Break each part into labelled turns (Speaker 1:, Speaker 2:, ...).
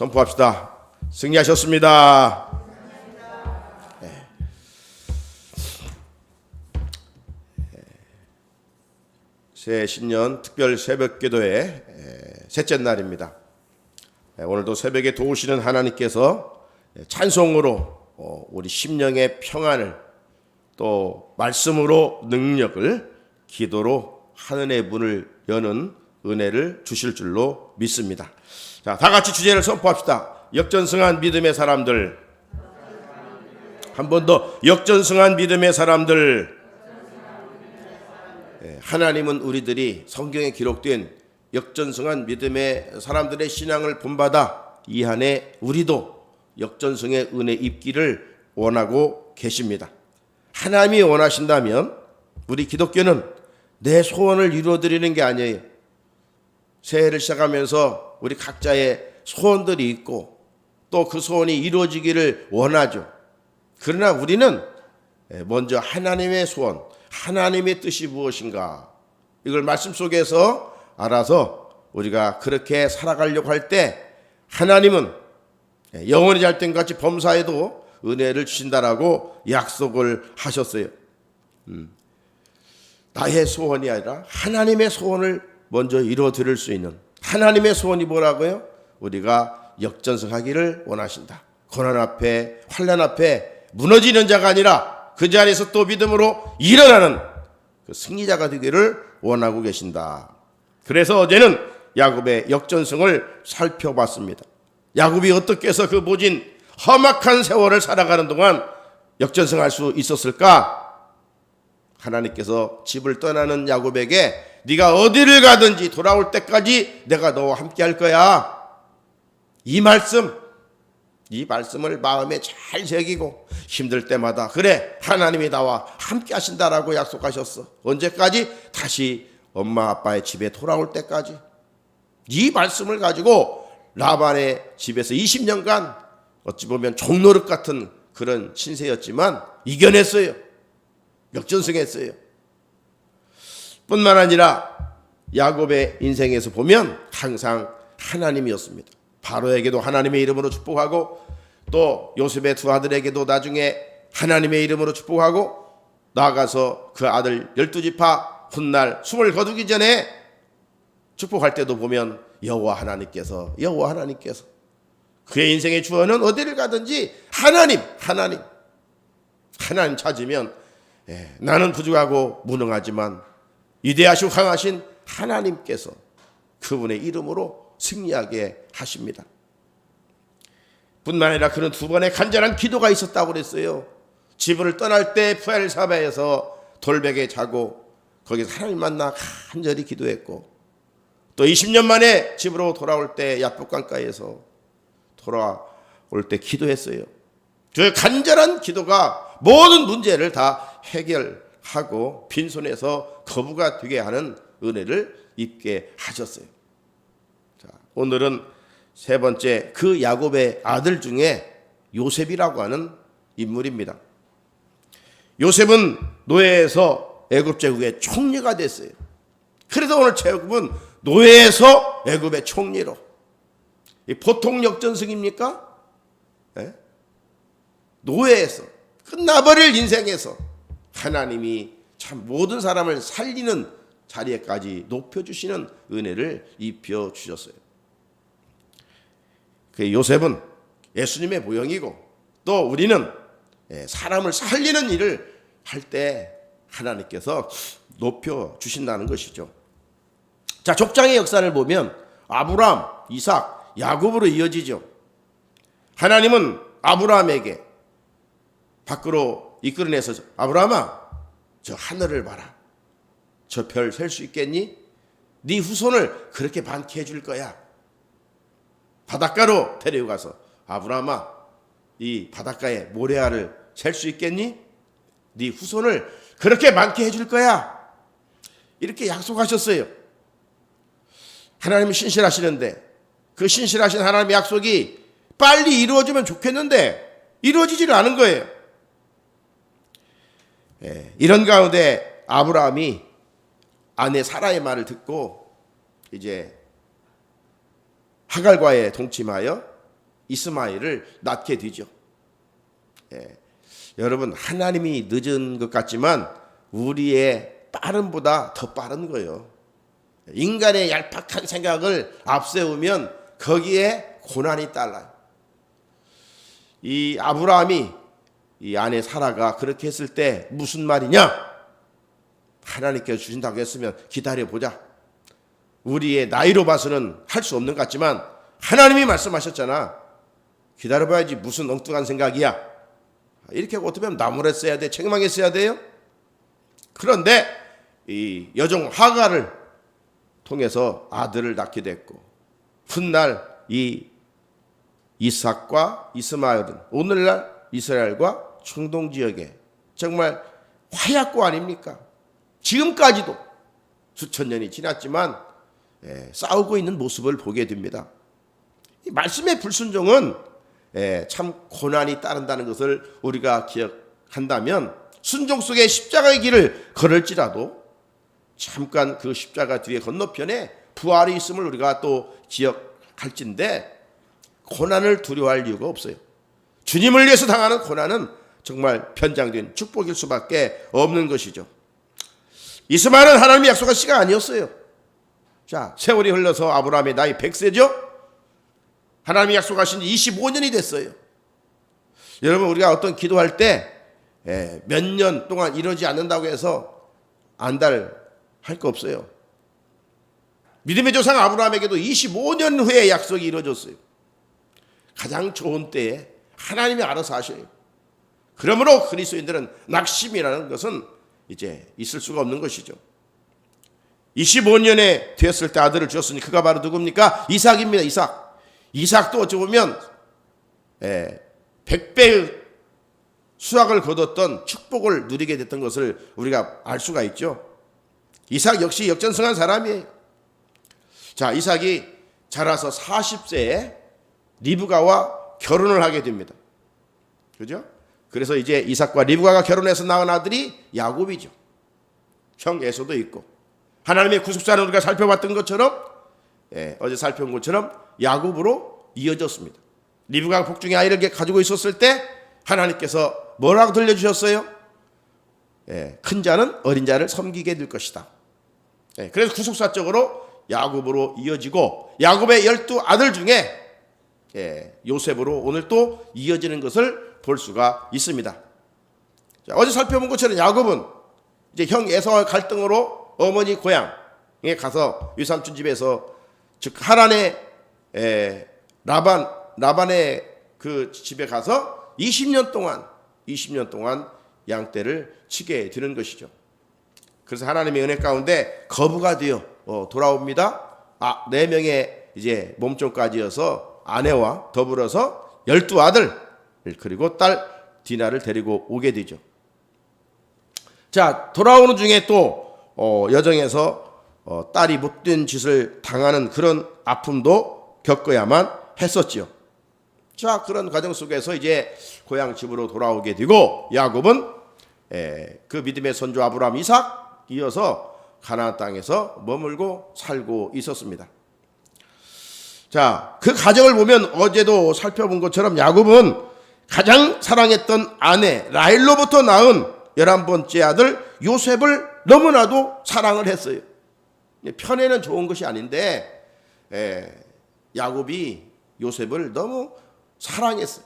Speaker 1: 선포합시다. 승리하셨습니다. 네. 새 신년 특별 새벽기도의 셋째 날입니다. 오늘도 새벽에 도우시는 하나님께서 찬송으로 우리 심령의 평안을, 또 말씀으로 능력을, 기도로 하늘의 문을 여는 은혜를 주실 줄로 믿습니다. 자, 다 같이 주제를 선포합시다. 역전승한 믿음의 사람들. 한 번 더, 역전승한 믿음의 사람들. 하나님은 우리들이 성경에 기록된 역전승한 믿음의 사람들의 신앙을 본받아 이 한 해 우리도 역전승의 은혜 입기를 원하고 계십니다. 하나님이 원하신다면 우리 기독교는 내 소원을 이루어드리는 게 아니에요. 새해를 시작하면서 우리 각자의 소원들이 있고 또 그 소원이 이루어지기를 원하죠. 그러나 우리는 먼저 하나님의 소원, 하나님의 뜻이 무엇인가, 이걸 말씀 속에서 알아서 우리가 그렇게 살아가려고 할 때 하나님은 영원히 잘된 같이 범사에도 은혜를 주신다라고 약속을 하셨어요. 나의 소원이 아니라 하나님의 소원을 먼저 이루어드릴 수 있는, 하나님의 소원이 뭐라고요? 우리가 역전승하기를 원하신다. 고난 앞에, 환난 앞에 무너지는 자가 아니라 그 자리에서 또 믿음으로 일어나는 그 승리자가 되기를 원하고 계신다. 그래서 어제는 야곱의 역전승을 살펴봤습니다. 야곱이 어떻게 해서 그 모진 험악한 세월을 살아가는 동안 역전승할 수 있었을까? 하나님께서 집을 떠나는 야곱에게 네가 어디를 가든지 돌아올 때까지 내가 너와 함께 할 거야. 이 말씀을 마음에 잘 새기고 힘들 때마다 그래, 하나님이 나와 함께 하신다라고 약속하셨어. 언제까지? 다시 엄마 아빠의 집에 돌아올 때까지. 이 말씀을 가지고 라반의 집에서 20년간 어찌 보면 종노릇 같은 그런 신세였지만 이겨냈어요. 역전승했어요. 뿐만 아니라 야곱의 인생에서 보면 항상 하나님이었습니다. 바로에게도 하나님의 이름으로 축복하고 또 요셉의 두 아들에게도 나중에 하나님의 이름으로 축복하고 나아가서 그 아들 12지파 훗날 숨을 거두기 전에 축복할 때도 보면 여호와 하나님께서 그의 인생의 주어는 어디를 가든지 하나님 찾으면 나는 부족하고 무능하지만 위대하시고 강하신 하나님께서 그분의 이름으로 승리하게 하십니다. 뿐만 아니라 그는 두 번의 간절한 기도가 있었다고 그랬어요. 집을 떠날 때 부엘사바에서 돌베개 자고 거기서 하나님 만나 간절히 기도했고, 또 20년 만에 집으로 돌아올 때 야복강가에서 돌아올 때 기도했어요. 그 간절한 기도가 모든 문제를 다 해결하고 빈손에서 거부가 되게 하는 은혜를 입게 하셨어요. 자, 오늘은 세 번째, 그 야곱의 아들 중에 요셉이라고 하는 인물입니다. 요셉은 노예에서 애굽 제국의 총리가 됐어요. 그래서 오늘 제국은 노예에서 애굽의 총리로. 보통 역전승입니까? 네? 노예에서, 끝나버릴 인생에서 하나님이 참 모든 사람을 살리는 자리에까지 높여주시는 은혜를 입혀주셨어요. 그 요셉은 예수님의 모형이고, 또 우리는 사람을 살리는 일을 할 때 하나님께서 높여주신다는 것이죠. 자, 족장의 역사를 보면 아브라함, 이삭, 야곱으로 이어지죠. 하나님은 아브라함에게 밖으로 이끌어내서 아브라함아, 저 하늘을 봐라. 저 별 셀 수 있겠니? 네 후손을 그렇게 많게 해줄 거야. 바닷가로 데려가서 아브라함아, 이 바닷가에 모래알을 셀 수 있겠니? 네 후손을 그렇게 많게 해줄 거야. 이렇게 약속하셨어요. 하나님은 신실하시는데 그 신실하신 하나님의 약속이 빨리 이루어지면 좋겠는데 이루어지지를 않은 거예요. 이런 가운데 아브라함이 아내 사라의 말을 듣고 이제 하갈과에 동침하여 이스마엘을 낳게 되죠. 여러분, 하나님이 늦은 것 같지만 우리의 빠름보다 더 빠른 거예요. 인간의 얄팍한 생각을 앞세우면 거기에 고난이 따라요. 이 아브라함이 이 아내 사라가 그렇게 했을 때 무슨 말이냐? 하나님께서 주신다고 했으면 기다려보자. 우리의 나이로 봐서는 할 수 없는 것 같지만 하나님이 말씀하셨잖아. 기다려봐야지 무슨 엉뚱한 생각이야. 이렇게 어떻게 보면 나무랬어야 돼? 책망했어야 돼요? 그런데 이 여종 하갈을 통해서 아들을 낳게 됐고 훗날 이 이삭과 이스마엘은 오늘날 이스라엘과 중동 지역에 정말 화약고 아닙니까? 지금까지도 수천 년이 지났지만 싸우고 있는 모습을 보게 됩니다. 이 말씀의 불순종은 참 고난이 따른다는 것을 우리가 기억한다면 순종 속에 십자가의 길을 걸을지라도 잠깐 그 십자가 뒤에 건너편에 부활이 있음을 우리가 또 기억할진데 고난을 두려워할 이유가 없어요. 주님을 위해서 당하는 고난은 정말 편장된 축복일 수밖에 없는 것이죠. 이스마엘은 하나님이 약속한 씨가 아니었어요. 자, 세월이 흘러서 아브라함의 나이 100세죠? 하나님이 약속하신 지 25년이 됐어요. 여러분, 우리가 어떤 기도할 때 몇 년 동안 이러지 않는다고 해서 안달할 거 없어요. 믿음의 조상 아브라함에게도 25년 후에 약속이 이루어졌어요. 가장 좋은 때에 하나님이 알아서 하셔요. 그러므로 그리스도인들은 낙심이라는 것은 이제 있을 수가 없는 것이죠. 25년에 되었을 때 아들을 주었으니 그가 바로 누굽니까? 이삭입니다. 이삭도 어찌 보면 100배의 수확을 거뒀던 축복을 누리게 됐던 것을 우리가 알 수가 있죠. 이삭 역시 역전승한 사람이에요. 자, 이삭이 자라서 40세에 리브가와 결혼을 하게 됩니다. 그죠? 그래서 이제 이삭과 리브가가 결혼해서 낳은 아들이 야곱이죠. 형 에서도 있고 하나님의 구속사는 우리가 살펴봤던 것처럼 어제 살펴본 것처럼 야곱으로 이어졌습니다. 리브가가 복중의 아이를 가지고 있었을 때 하나님께서 뭐라고 들려주셨어요? 큰 자는 어린 자를 섬기게 될 것이다. 그래서 구속사적으로 야곱으로 이어지고 야곱의 12아들 중에 요셉으로 오늘 또 이어지는 것을 볼 수가 있습니다. 자, 어제 살펴본 것처럼 야곱은 이제 형 에사와의 갈등으로 어머니 고향에 가서 외삼촌 집에서 즉 하란의 라반의 그 집에 가서 20년 동안 양떼를 치게 되는 것이죠. 그래서 하나님의 은혜 가운데 거부가 되어 돌아옵니다. 4명의 이제 몸종까지여서 아내와 더불어서 12아들 그리고 딸 디나를 데리고 오게 되죠. 자, 돌아오는 중에 또 여정에서 딸이 못된 짓을 당하는 그런 아픔도 겪어야만 했었지요. 자, 그런 과정 속에서 이제 고향 집으로 돌아오게 되고 야곱은 그 믿음의 선조 아브라함, 이삭 이어서 가나안 땅에서 머물고 살고 있었습니다. 자, 그 과정을 보면 어제도 살펴본 것처럼 야곱은 가장 사랑했던 아내 라헬로부터 낳은 11번째 아들 요셉을 너무나도 사랑을 했어요. 편에는 좋은 것이 아닌데 야곱이 요셉을 너무 사랑했어요.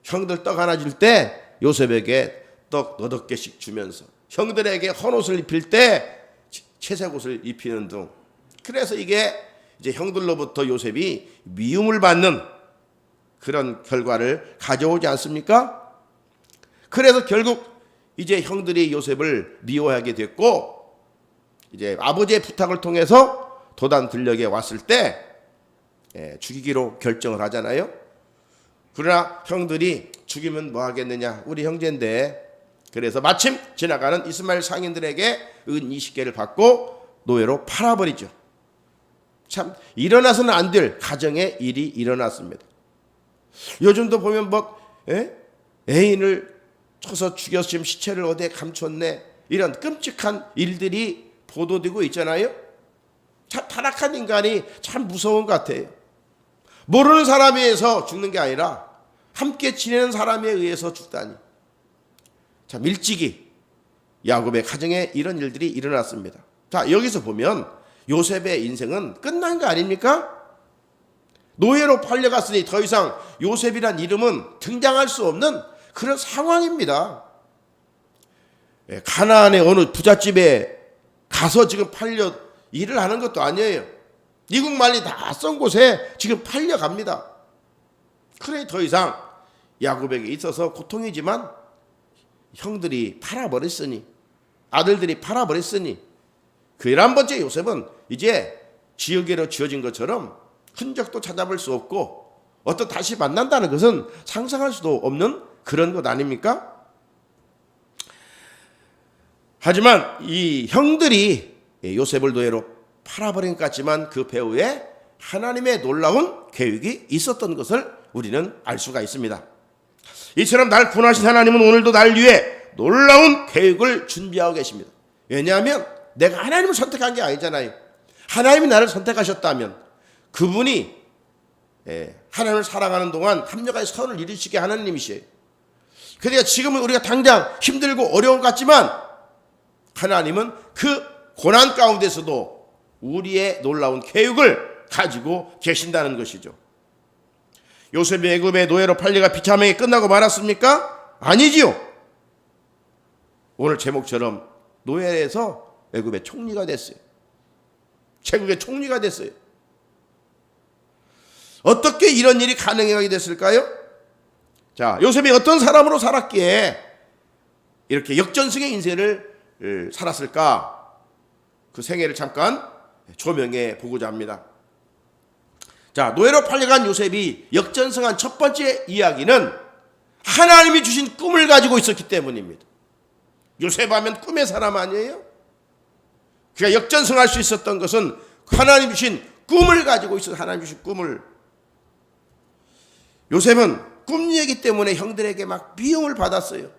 Speaker 1: 형들 떡 하나 줄 때 요셉에게 떡 너댓 개씩 주면서 형들에게 헌옷을 입힐 때 채색 옷을 입히는 등 그래서 이게 이제 형들로부터 요셉이 미움을 받는 그런 결과를 가져오지 않습니까? 그래서 결국 이제 형들이 요셉을 미워하게 됐고 이제 아버지의 부탁을 통해서 도단 들녘에 왔을 때 죽이기로 결정을 하잖아요. 그러나 형들이 죽이면 뭐 하겠느냐, 우리 형제인데. 그래서 마침 지나가는 이스마엘 상인들에게 은 20개를 받고 노예로 팔아버리죠. 참 일어나서는 안 될 가정의 일이 일어났습니다. 요즘도 보면 애인을 쳐서 죽여서 지금 시체를 어디에 감췄네, 이런 끔찍한 일들이 보도되고 있잖아요. 참 타락한 인간이 참 무서운 것 같아요. 모르는 사람에 의해서 죽는 게 아니라 함께 지내는 사람에 의해서 죽다니. 참 일찍이 야곱의 가정에 이런 일들이 일어났습니다. 자, 여기서 보면 요셉의 인생은 끝난 거 아닙니까? 노예로 팔려갔으니 더 이상 요셉이란 이름은 등장할 수 없는 그런 상황입니다. 가나안의 어느 부잣집에 가서 지금 팔려 일을 하는 것도 아니에요. 미국 말리 다 쏜 곳에 지금 팔려갑니다. 그래 더 이상 야곱에게 있어서 고통이지만 형들이 팔아버렸으니, 아들들이 팔아버렸으니 그 11번째 요셉은 이제 지옥에로 지어진 것처럼 흔적도 찾아볼 수 없고 어떤 다시 만난다는 것은 상상할 수도 없는 그런 것 아닙니까? 하지만 이 형들이 요셉을 노예로 팔아버린 것 같지만 그 배후에 하나님의 놀라운 계획이 있었던 것을 우리는 알 수가 있습니다. 이처럼 날 구원하신 하나님은 오늘도 날 위해 놀라운 계획을 준비하고 계십니다. 왜냐하면 내가 하나님을 선택한 게 아니잖아요. 하나님이 나를 선택하셨다면 그분이 하나님을 사랑하는 동안 합력하여 선을 이루시게 하나님이시에요. 그러니까 지금은 우리가 당장 힘들고 어려운 것 같지만 하나님은 그 고난 가운데서도 우리의 놀라운 계획을 가지고 계신다는 것이죠. 요셉이 애굽의 노예로 팔려가 비참하게 끝나고 말았습니까? 아니지요. 오늘 제목처럼 노예에서 애굽의 총리가 됐어요. 제국의 총리가 됐어요. 어떻게 이런 일이 가능하게 됐을까요? 자, 요셉이 어떤 사람으로 살았기에 이렇게 역전승의 인생을 살았을까? 그 생애를 잠깐 조명해 보고자 합니다. 자, 노예로 팔려간 요셉이 역전승한 첫 번째 이야기는 하나님이 주신 꿈을 가지고 있었기 때문입니다. 요셉 하면 꿈의 사람 아니에요? 그가 역전승할 수 있었던 것은 하나님 주신 꿈을 가지고 있어서 하나님 주신 꿈을. 요셉은 꿈 얘기 때문에 형들에게 막 미움을 받았어요.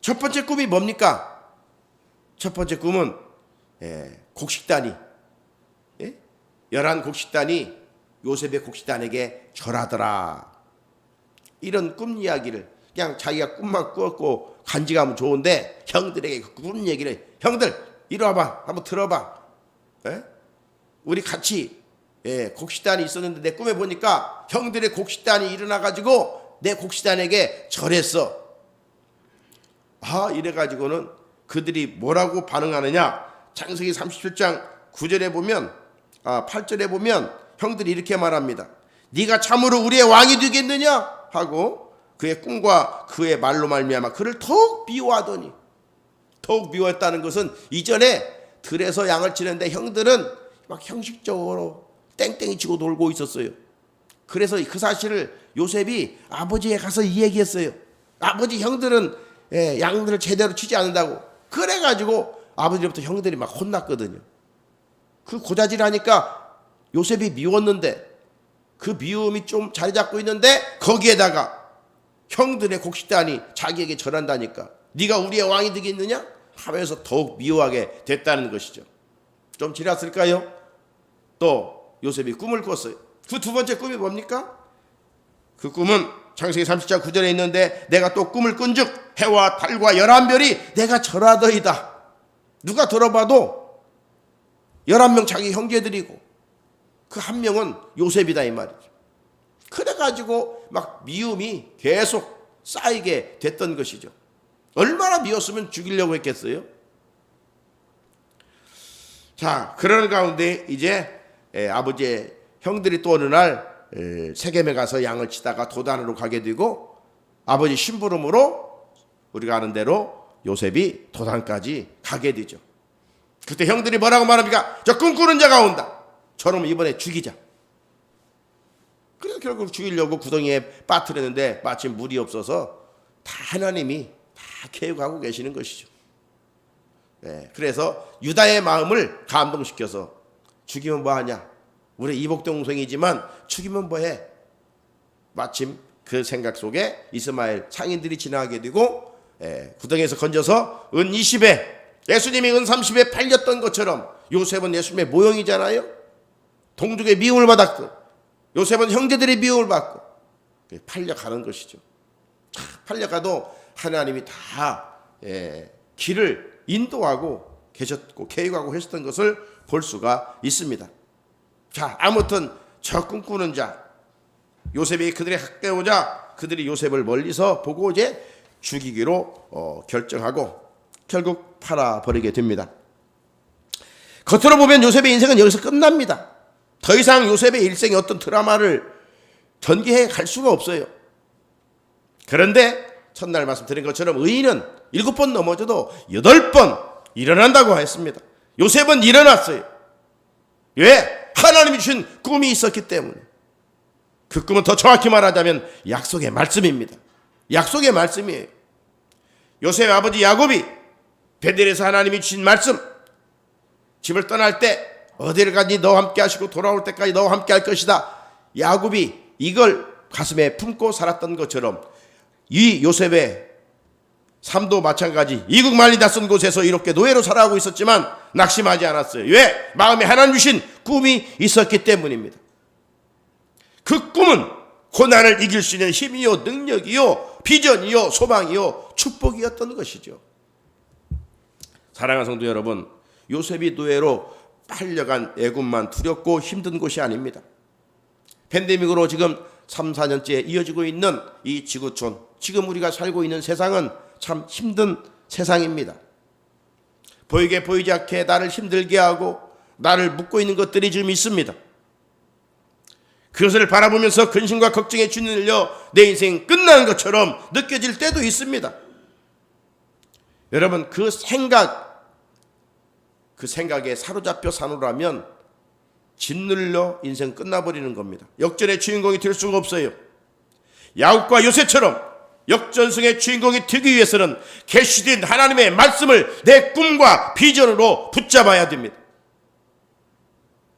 Speaker 1: 첫 번째 꿈이 뭡니까? 첫 번째 꿈은 곡식단이 11 곡식단이 요셉의 곡식단에게 절하더라. 이런 꿈 이야기를 그냥 자기가 꿈만 꾸었고 간직하면 좋은데 형들에게 그 꿈 얘기를, 형들 이리 와봐, 한번 들어봐. 우리 같이 곡식단이 있었는데 내 꿈에 보니까 형들의 곡식단이 일어나가지고 내 곡식단에게 절했어. 이래가지고는 그들이 뭐라고 반응하느냐? 창세기 37장 9절에 보면 8절에 보면 형들이 이렇게 말합니다. 네가 참으로 우리의 왕이 되겠느냐? 하고 그의 꿈과 그의 말로 말미암아 그를 더욱 미워하더니, 더욱 미워했다는 것은 이전에 들에서 양을 치는데 형들은 막 형식적으로 땡땡이 치고 놀고 있었어요. 그래서 그 사실을 요셉이 아버지에 가서 이 얘기했어요. 아버지, 형들은 양들을 제대로 치지 않는다고. 그래가지고 아버지로부터 형들이 막 혼났거든요. 그 고자질하니까 요셉이 미웠는데 그 미움이 좀 자리 잡고 있는데 거기에다가 형들의 곡식단이 자기에게 절한다니까 네가 우리의 왕이 되겠느냐? 하면서 더욱 미워하게 됐다는 것이죠. 좀 지났을까요? 또 요셉이 꿈을 꿨어요. 그 두 번째 꿈이 뭡니까? 그 꿈은 창세기 30장 9절에 있는데 내가 또 꿈을 꾼즉 해와 달과 11별이 내가 절하더이다. 누가 들어봐도 11명 자기 형제들이고 그 한 명은 요셉이다 이 말이죠. 그래가지고 막 미움이 계속 쌓이게 됐던 것이죠. 얼마나 미웠으면 죽이려고 했겠어요? 자, 그러는 가운데 이제 아버지의 형들이 또 어느 날 세겜에 가서 양을 치다가 도단으로 가게 되고 아버지 심부름으로 우리가 아는 대로 요셉이 도단까지 가게 되죠. 그때 형들이 뭐라고 말합니까? 저 꿈꾸는 자가 온다. 저놈 이번에 죽이자. 그래서 결국 죽이려고 구덩이에 빠뜨렸는데 마침 물이 없어서 다 하나님이 다 계획하고 계시는 것이죠. 그래서 유다의 마음을 감동시켜서 죽이면 뭐하냐? 우리 이복 동생이지만 죽이면 뭐해? 마침 그 생각 속에 이스마엘 상인들이 지나가게 되고 구덩이에서 건져서 은 20에 예수님이 은 30에 팔렸던 것처럼 요셉은 예수님의 모형이잖아요. 동족의 미움을 받았고 요셉은 형제들의 미움을 받고 팔려가는 것이죠. 팔려가도 하나님이 다 길을 인도하고 계셨고 계획하고 하셨던 것을 볼 수가 있습니다. 자, 아무튼 저 꿈꾸는 자 요셉이 그들에 가까이 오자 그들이 요셉을 멀리서 보고 이제 죽이기로 결정하고 결국 팔아버리게 됩니다. 겉으로 보면 요셉의 인생은 여기서 끝납니다. 더 이상 요셉의 일생에 어떤 드라마를 전개해 갈 수가 없어요. 그런데 첫날 말씀드린 것처럼 의인은 7번 넘어져도 8번 일어난다고 했습니다. 요셉은 일어났어요. 왜? 하나님이 주신 꿈이 있었기 때문에. 그 꿈은 더 정확히 말하자면 약속의 말씀입니다. 약속의 말씀이에요. 요셉의 아버지 야곱이 베델에서 하나님이 주신 말씀, 집을 떠날 때 어디를 가니 너와 함께 하시고 돌아올 때까지 너와 함께 할 것이다. 야곱이 이걸 가슴에 품고 살았던 것처럼 이 요셉의 삶도 마찬가지. 이국 만리 낯선 곳에서 이렇게 노예로 살아가고 있었지만 낙심하지 않았어요. 왜? 마음에 하나님 주신 꿈이 있었기 때문입니다. 그 꿈은 고난을 이길 수 있는 힘이요, 능력이요, 비전이요, 소망이요, 축복이었던 것이죠. 사랑하는 성도 여러분, 요셉이 노예로 팔려간 애굽만 두렵고 힘든 곳이 아닙니다. 팬데믹으로 지금 3, 4년째 이어지고 있는 이 지구촌, 지금 우리가 살고 있는 세상은 참 힘든 세상입니다. 보이게 보이지 않게 나를 힘들게 하고 나를 묶고 있는 것들이 좀 있습니다. 그것을 바라보면서 근심과 걱정에 주눌려 내 인생 끝나는 것처럼 느껴질 때도 있습니다. 여러분, 그 생각에 사로잡혀 사노라면 짓눌려 인생 끝나버리는 겁니다. 역전의 주인공이 될 수가 없어요. 야곱과 요셉처럼 역전승의 주인공이 되기 위해서는 계시된 하나님의 말씀을 내 꿈과 비전으로 붙잡아야 됩니다.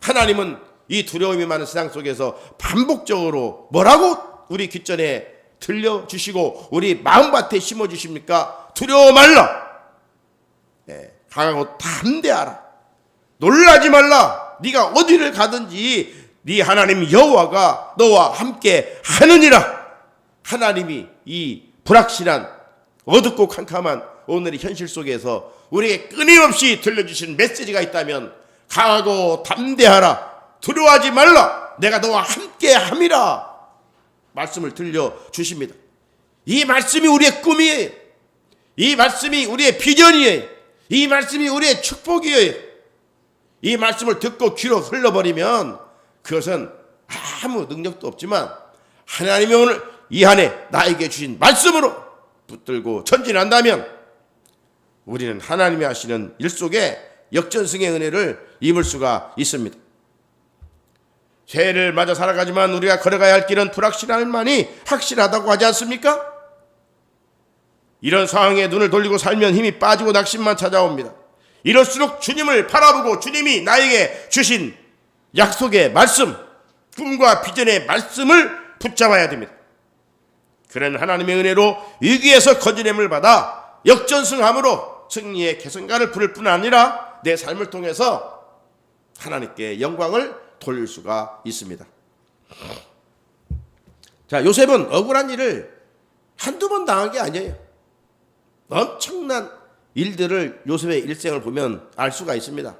Speaker 1: 하나님은 이 두려움이 많은 세상 속에서 반복적으로 뭐라고 우리 귓전에 들려주시고 우리 마음밭에 심어주십니까? 두려워 말라. 강하고 담대하라. 놀라지 말라. 네가 어디를 가든지 네 하나님 여호와가 너와 함께 하느니라. 하나님이 이 불확실한 어둡고 캄캄한 오늘의 현실 속에서 우리에게 끊임없이 들려주신 메시지가 있다면 강하고 담대하라. 두려워하지 말라. 내가 너와 함께 함이라. 말씀을 들려주십니다. 이 말씀이 우리의 꿈이에요. 이 말씀이 우리의 비전이에요. 이 말씀이 우리의 축복이에요. 이 말씀을 듣고 귀로 흘러버리면 그것은 아무 능력도 없지만 하나님이 오늘 이 안에 나에게 주신 말씀으로 붙들고 전진한다면 우리는 하나님이 하시는 일 속에 역전승의 은혜를 입을 수가 있습니다. 새해를 맞아 살아가지만 우리가 걸어가야 할 길은 불확실함만이 확실하다고 하지 않습니까? 이런 상황에 눈을 돌리고 살면 힘이 빠지고 낙심만 찾아옵니다. 이럴수록 주님을 바라보고 주님이 나에게 주신 약속의 말씀, 꿈과 비전의 말씀을 붙잡아야 됩니다. 그런 하나님의 은혜로 위기에서 건지냄을 받아 역전승함으로 승리의 계승가를 부를 뿐 아니라 내 삶을 통해서 하나님께 영광을 돌릴 수가 있습니다. 자, 요셉은 억울한 일을 한두 번 당한 게 아니에요. 엄청난 일들을 요셉의 일생을 보면 알 수가 있습니다.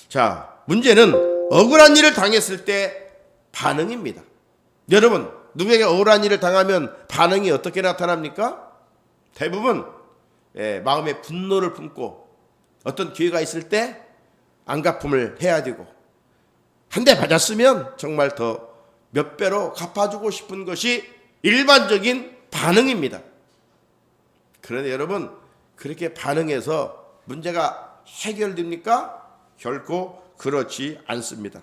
Speaker 1: 자, 문제는 억울한 일을 당했을 때 반응입니다. 여러분, 누구에게 억울한 일을 당하면 반응이 어떻게 나타납니까? 대부분 마음에 분노를 품고 어떤 기회가 있을 때 안갚음을 해야 되고 한 대 맞았으면 정말 더 몇 배로 갚아주고 싶은 것이 일반적인 반응입니다. 그런데 여러분, 그렇게 반응해서 문제가 해결됩니까? 결코 그렇지 않습니다.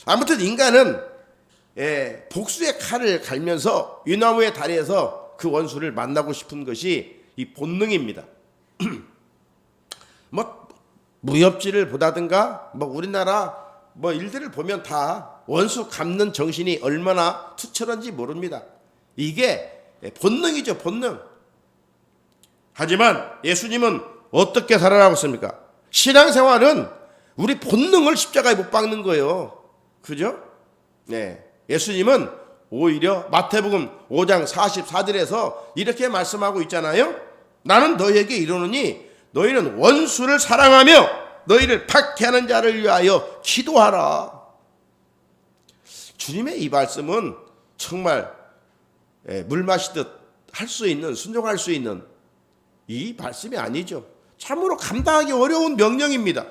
Speaker 1: 아무튼 인간은 복수의 칼을 갈면서 위나무의 다리에서 그 원수를 만나고 싶은 것이 이 본능입니다. 무협지를 보다든가 우리나라 일들을 보면 다 원수 갚는 정신이 얼마나 투철한지 모릅니다. 이게 본능이죠, 본능. 하지만 예수님은 어떻게 살아나고 있습니까? 신앙생활은 우리 본능을 십자가에 못 박는 거예요. 그죠? 네. 예수님은 오히려 마태복음 5장 44절에서 이렇게 말씀하고 있잖아요. 나는 너희에게 이르노니 너희는 원수를 사랑하며 너희를 박해하는 자를 위하여 기도하라. 주님의 이 말씀은 정말 물 마시듯 할 수 있는, 순종할 수 있는 이 말씀이 아니죠. 참으로 감당하기 어려운 명령입니다.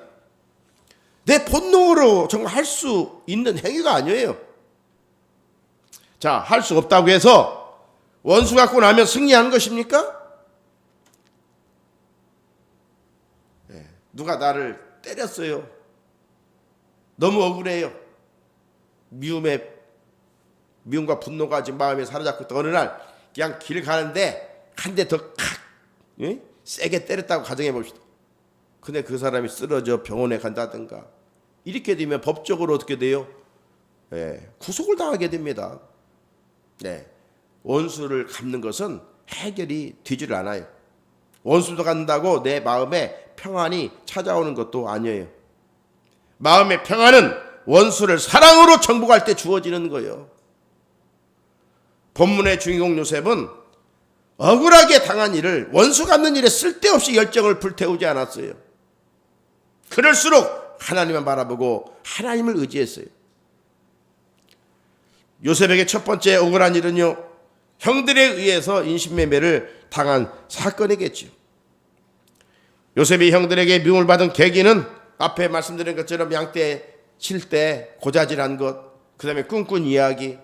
Speaker 1: 내 본능으로 정말 할 수 있는 행위가 아니에요. 자, 할 수 없다고 해서 원수 갖고 나면 승리하는 것입니까? 누가 나를 때렸어요. 너무 억울해요. 미움과 분노가 지금 마음에 사로잡고 있다. 어느 날 그냥 길 가는데 한 대 더 세게 때렸다고 가정해 봅시다. 근데 그 사람이 쓰러져 병원에 간다든가 이렇게 되면 법적으로 어떻게 돼요? 구속을 당하게 됩니다. 원수를 갚는 것은 해결이 되질 않아요. 원수도 갚는다고 내 마음에 평안이 찾아오는 것도 아니에요. 마음의 평안은 원수를 사랑으로 정복할 때 주어지는 거예요. 본문의 주인공 요셉은 억울하게 당한 일을 원수 갚는 일에 쓸데없이 열정을 불태우지 않았어요. 그럴수록 하나님만 바라보고 하나님을 의지했어요. 요셉에게 첫 번째 억울한 일은요, 형들에 의해서 인신매매를 당한 사건이겠죠. 요셉이 형들에게 미움을 받은 계기는 앞에 말씀드린 것처럼 양떼 칠 때 고자질한 것, 그 다음에 꿈꾼 이야기,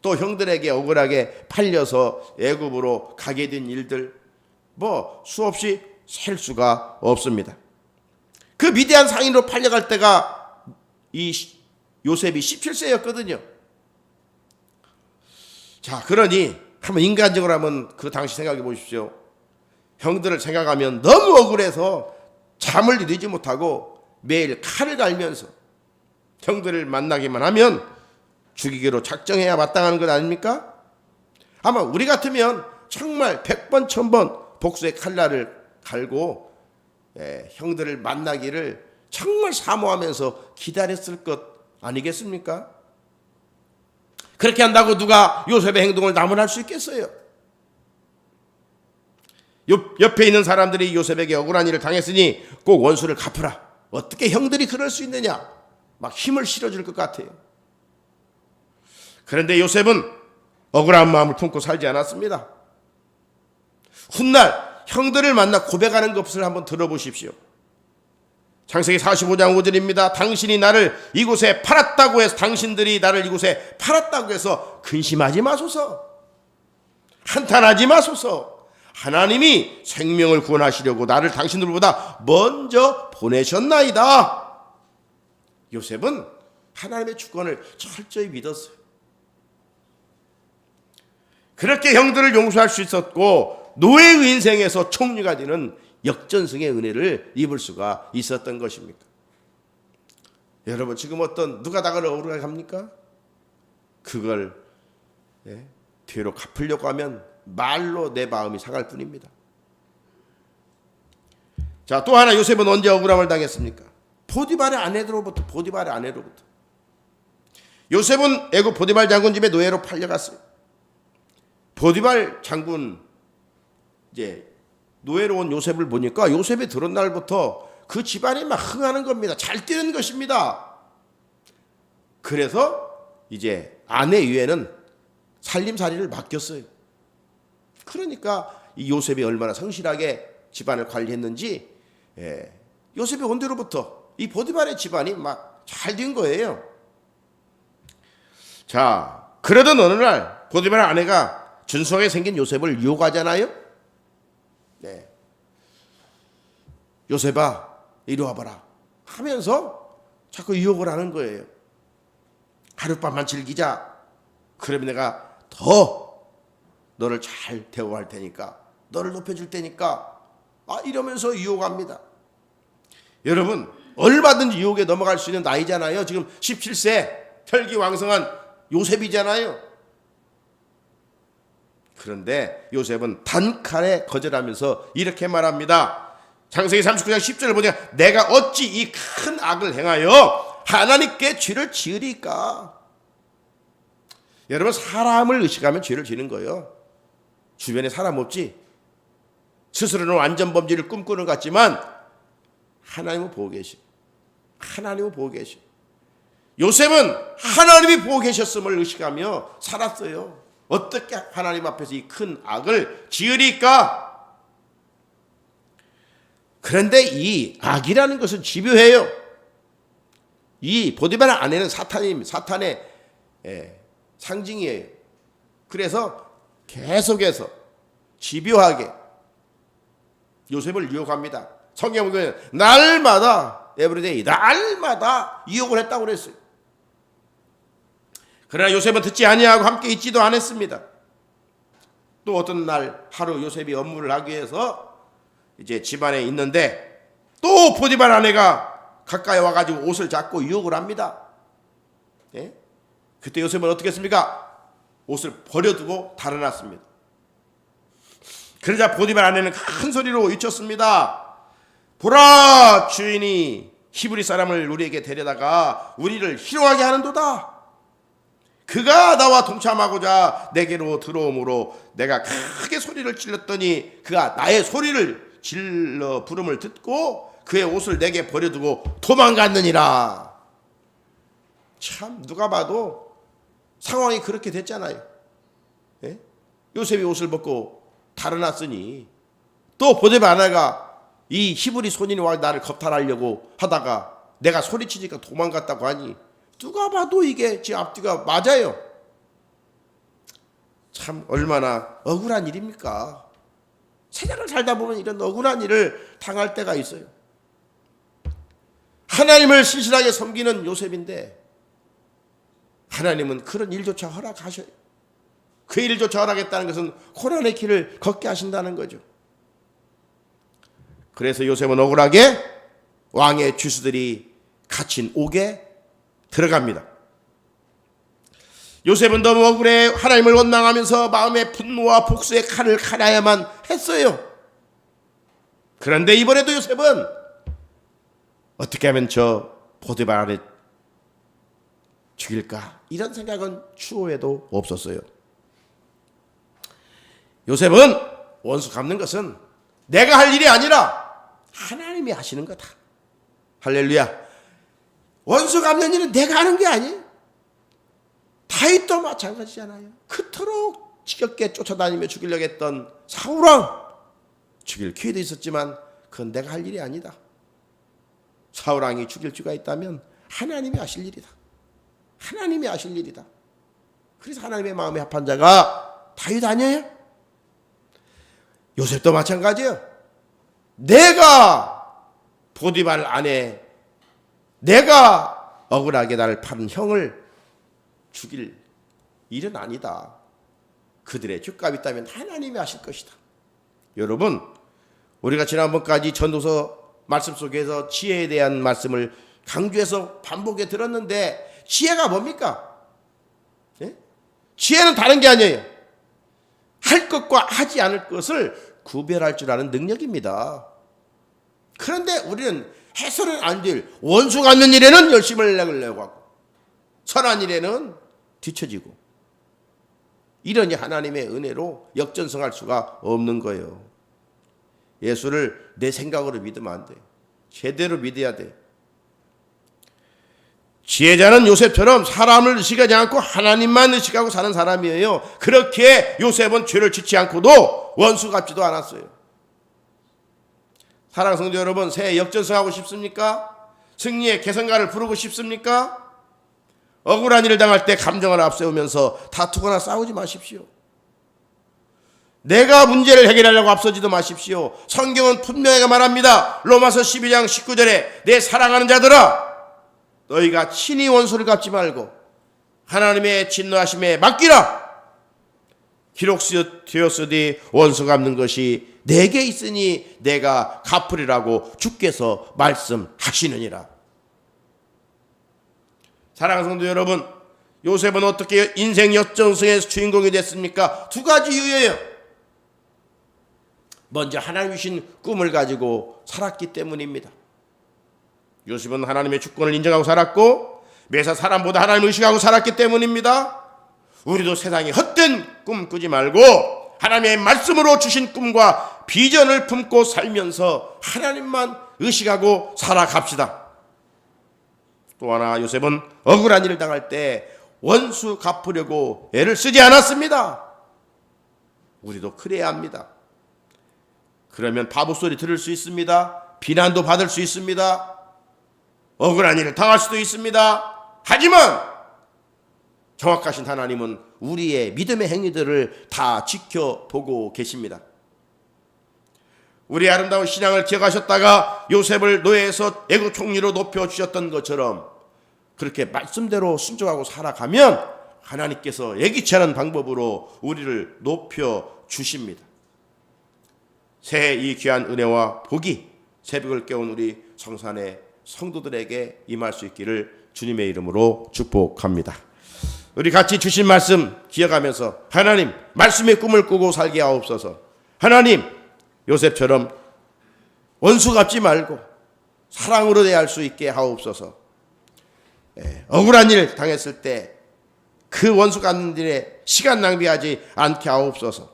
Speaker 1: 또 형들에게 억울하게 팔려서 애굽으로 가게 된 일들, 수없이 셀 수가 없습니다. 그 미디안 상인으로 팔려갈 때가 이 요셉이 17세였거든요. 자, 그러니 한번 인간적으로 한번 그 당시 생각해 보십시오. 형들을 생각하면 너무 억울해서 잠을 이루지 못하고 매일 칼을 갈면서 형들을 만나기만 하면 죽이기로 작정해야 마땅한 것 아닙니까? 아마 우리 같으면 정말 100번 1000번 복수의 칼날을 갈고 형들을 만나기를 정말 사모하면서 기다렸을 것 아니겠습니까? 그렇게 한다고 누가 요셉의 행동을 나무랄 수 있겠어요? 옆에 있는 사람들이 요셉에게 억울한 일을 당했으니 꼭 원수를 갚으라. 어떻게 형들이 그럴 수 있느냐? 막 힘을 실어줄 것 같아요. 그런데 요셉은 억울한 마음을 품고 살지 않았습니다. 훗날 형들을 만나 고백하는 것을 한번 들어보십시오. 창세기 45장 5절입니다. 당신이 나를 이곳에 팔았다고 해서, 당신들이 나를 이곳에 팔았다고 해서 근심하지 마소서, 한탄하지 마소서. 하나님이 생명을 구원하시려고 나를 당신들보다 먼저 보내셨나이다. 요셉은 하나님의 주권을 철저히 믿었어요. 그렇게 형들을 용서할 수 있었고 노예의 인생에서 총리가 되는 역전승의 은혜를 입을 수가 있었던 것입니까? 여러분, 지금 누가 나를 억울하게 합니까? 그걸 뒤로 갚으려고 하면 말로 내 마음이 상할 뿐입니다. 자, 또 하나 요셉은 언제 억울함을 당했습니까? 보디발의 아내로부터. 요셉은 애굽 보디발 장군 집에 노예로 팔려갔어요. 보디발 장군 이제 노예로 온 요셉을 보니까 요셉이 들어온 날부터 그 집안이 막 흥하는 겁니다. 잘 뛰는 것입니다. 그래서 이제 아내 위에는 살림살이를 맡겼어요. 그러니까 이 요셉이 얼마나 성실하게 집안을 관리했는지 요셉이 온 뒤로부터 이 보디발의 집안이 막 잘 된 거예요. 자, 그러던 어느 날 보디발 아내가 준수하게 생긴 요셉을 유혹하잖아요. 요셉아, 이리 와봐라 하면서 자꾸 유혹을 하는 거예요. 하룻밤만 즐기자. 그러면 내가 더 너를 잘 대우할 테니까, 너를 높여줄 테니까, 이러면서 유혹합니다. 여러분, 얼마든지 유혹에 넘어갈 수 있는 나이잖아요. 지금 17세 혈기왕성한 요셉이잖아요. 그런데 요셉은 단칼에 거절하면서 이렇게 말합니다. 창세기 39장 10절을 보니까 내가 어찌 이 큰 악을 행하여 하나님께 죄를 지으리까. 여러분, 사람을 의식하면 죄를 지는 거예요. 주변에 사람 없지? 스스로는 완전 범죄를 꿈꾸는 것 같지만 하나님은 보고 계시. 하나님은 보고 계시. 요셉은 하나님이 보고 계셨음을 의식하며 살았어요. 어떻게 하나님 앞에서 이 큰 악을 지으리까? 그런데 이 악이라는 것은 집요해요. 이 보디발 아내는 사탄의 상징이에요. 그래서 계속해서 집요하게 요셉을 유혹합니다. 성경 보면 날마다 에브리데이 날마다 유혹을 했다고 그랬어요. 그러나 요셉은 듣지 아니하고 함께 있지도 않았습니다. 또 어떤 날 하루 요셉이 업무를 하기 위해서 이제 집안에 있는데 또 보디발 아내가 가까이 와가지고 옷을 잡고 유혹을 합니다. 예? 그때 요셉은 어떻게 했습니까? 옷을 버려두고 달아났습니다. 그러자 보디발 아내는 큰 소리로 외쳤습니다. 보라, 주인이 히브리 사람을 우리에게 데려다가 우리를 희롱하게 하는도다. 그가 나와 동참하고자 내게로 들어오므로 내가 크게 소리를 질렀더니 그가 나의 소리를 질러 부름을 듣고 그의 옷을 내게 버려두고 도망갔느니라. 참 누가 봐도 상황이 그렇게 됐잖아요. 예? 요셉이 옷을 벗고 달아났으니 또 보디발 아내가 이 히브리 손인이 와 나를 겁탈하려고 하다가 내가 소리치니까 도망갔다고 하니 누가 봐도 이게 제 앞뒤가 맞아요. 참 얼마나 억울한 일입니까? 세상을 살다 보면 이런 억울한 일을 당할 때가 있어요. 하나님을 신실하게 섬기는 요셉인데 하나님은 그런 일조차 허락하셔요. 그 일조차 허락했다는 것은 고난의 길을 걷게 하신다는 거죠. 그래서 요셉은 억울하게 왕의 주수들이 갇힌 옥에 들어갑니다. 요셉은 너무 억울해 하나님을 원망하면서 마음의 분노와 복수의 칼을 갈아야만 했어요. 그런데 이번에도 요셉은 어떻게 하면 저 보디발을 죽일까? 이런 생각은 추호에도 없었어요. 요셉은 원수 갚는 것은 내가 할 일이 아니라 하나님이 하시는 거다. 할렐루야. 원수 갚는 일은 내가 하는 게 아니에요. 다윗도 마찬가지잖아요. 그토록 지겹게 쫓아다니며 죽이려고 했던 사울왕 죽일 기회도 있었지만 그건 내가 할 일이 아니다. 사울왕이 죽일 수가 있다면 하나님이 하실 일이다. 하나님이 하실 일이다. 그래서 하나님의 마음에 합한 자가 다윗 아니에요? 요셉도 마찬가지예요. 내가 보디발 아내, 내가 억울하게 나를 파는 형을 죽일 일은 아니다. 그들의 죄값이 있다면 하나님이 하실 것이다. 여러분, 우리가 지난번까지 전도서 말씀 속에서 지혜에 대한 말씀을 강조해서 반복해 들었는데 지혜가 뭡니까? 네? 지혜는 다른 게 아니에요. 할 것과 하지 않을 것을 구별할 줄 아는 능력입니다. 그런데 우리는 해서는 안 될 원수 갚는 일에는 열심을 내려고 하고 선한 일에는 뒤처지고 이러니 하나님의 은혜로 역전승할 수가 없는 거예요. 예수를 내 생각으로 믿으면 안 돼요. 제대로 믿어야 돼요. 지혜자는 요셉처럼 사람을 의식하지 않고 하나님만 의식하고 사는 사람이에요. 그렇게 요셉은 죄를 짓지 않고도 원수 갚지도 않았어요. 사랑하는 성도 여러분, 새해 역전승하고 싶습니까? 승리의 개성가를 부르고 싶습니까? 억울한 일을 당할 때 감정을 앞세우면서 다투거나 싸우지 마십시오. 내가 문제를 해결하려고 앞서지도 마십시오. 성경은 분명하게 말합니다. 로마서 12장 19절에 내 사랑하는 자들아 너희가 친히 원수를 갚지 말고 하나님의 진노하심에 맡기라. 기록되었으니 원수 갚는 것이 내게 있으니 내가 갚으리라고 주께서 말씀하시느니라. 사랑하는 성도 여러분, 요셉은 어떻게 인생 역전승의 주인공이 됐습니까? 두 가지 이유예요. 먼저 하나님 주신 꿈을 가지고 살았기 때문입니다. 요셉은 하나님의 주권을 인정하고 살았고 매사 사람보다 하나님을 의식하고 살았기 때문입니다. 우리도 세상에 헛된 꿈 꾸지 말고 하나님의 말씀으로 주신 꿈과 비전을 품고 살면서 하나님만 의식하고 살아갑시다. 또 하나, 요셉은 억울한 일을 당할 때 원수 갚으려고 애를 쓰지 않았습니다. 우리도 그래야 합니다. 그러면 바보 소리 들을 수 있습니다. 비난도 받을 수 있습니다. 억울한 일을 당할 수도 있습니다. 하지만 정확하신 하나님은 우리의 믿음의 행위들을 다 지켜보고 계십니다. 우리의 아름다운 신앙을 기억하셨다가 요셉을 노예에서 애국 총리로 높여주셨던 것처럼 그렇게 말씀대로 순종하고 살아가면 하나님께서 예기치 않은 방법으로 우리를 높여주십니다. 새해 이 귀한 은혜와 복이 새벽을 깨운 우리 성산의 성도들에게 임할 수 있기를 주님의 이름으로 축복합니다. 우리 같이 주신 말씀 기억하면서 하나님 말씀의 꿈을 꾸고 살게 하옵소서. 하나님 요셉처럼 원수 갚지 말고 사랑으로 대할 수 있게 하옵소서. 억울한 일 당했을 때 그 원수 갚는 일에 시간 낭비하지 않게 하옵소서.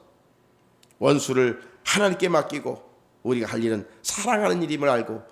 Speaker 1: 원수를 하나님께 맡기고 우리가 할 일은 사랑하는 일임을 알고